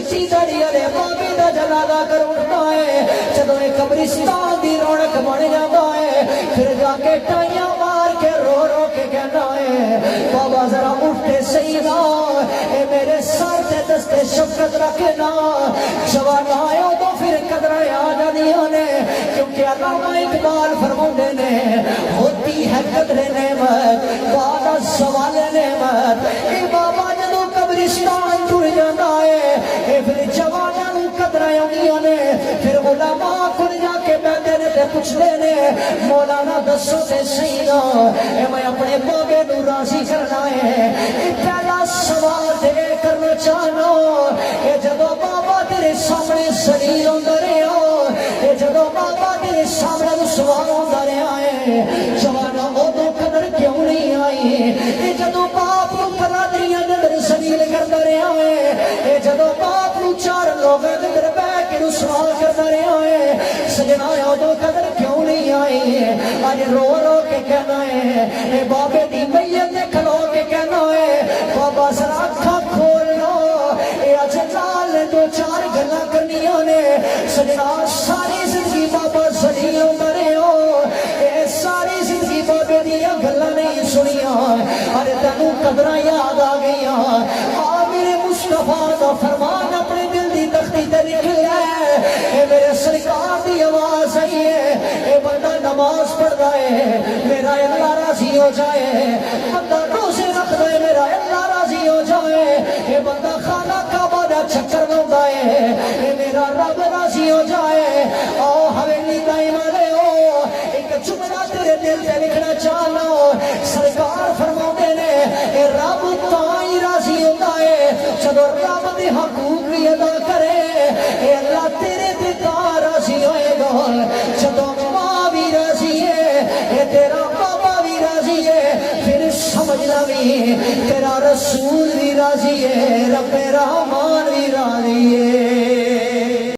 چٹی داڑھی والے بابے دا جنازہ کراؤنا ہے جدوں قبرستان دی رونق بن جاتا ہے پھر جا کے ٹائیاں مار کے رو رو کے کہنا ہے بابا ذرا اٹھتے صحیح نا اے میرے سر تے دستے شفقت رکھنا جوان آئے تو پھر قدریں آ جاندیاں نے کیونکہ علامہ اقبال فرماندے نے ہوتی ہے قدر نعمت بعد سوال نعمت اے بابا جدوں قبرستان ٹر جاتا ہے اے پھر جواناں نوں قدریں آندیاں نے پھر علماء کھل جا کے بیٹھے نے تے پوچھدے نے مولانا دسو تے صحیح نا اے میں اپنے بابے نوں راضی کرنا ہے اے پہلا سوال تے کرنا چاہنا اے جدوں بابا تیرے سامنے سلیل ہوندا رہیا اے جدوں بابا تیرے سامنے سوال ہوندا رہیا ہے جوانا اودوں قدر کیوں نہیں آئی اے جدوں باپ نوں برادریاں دے اندر سلیل کردا رہیا ہے اے جدوں باپ نوں چار لوگ دے اندر بیٹھ کے سوال کردا رہیا ہے سجنا اودوں قدر کیوں نہیں آئی اج رو رو کے کہنا ہے اے بابے دی میت تے کھلو کے کہنا ہے بابا ذرا اکھاں کھول لو اے اج نال دو چار گلاں کرنیاں نے سجنا ساری زندگی بابا ذلیل ہوندا رہیا اے ساری زندگی بابے دیاں گلاں نہیں سنیاں ارے تینوں قدراں یاد آ گئیاں آ میرے مصطفیٰ دا فرمان اپنے دل دی تختی تے لکھ لیا ہے اے میرے سرکار دی آواز آئی ہے اے بندہ نماز پڑھدا ہے میرا اللہ راضی ہو جائے بندہ روزے رکھدا ہے میرا اللہ راضی ہو جائے اے بندہ خانہ کعبہ دا چکر لاوندا ہے اے میرا رب راضی ہو جائے آؤ حویلی دائم والے ہو ایک جملہ تیرے دل تے لکھنا چاہنا سرکار فرماتے نے اے رب تاں ہی راضی ہوتا ہے جدوں رب دے حقوق بھی ادا کرے اے اللہ تیرے تے تاں راضی ہوئے گا جدوں ماں بھی راضی ہے اے تیرا بابا بھی راضی ہے پھر سمجھنا بھی تیرا رسول بھی راضی ہے رب رحمان بھی راضی ہے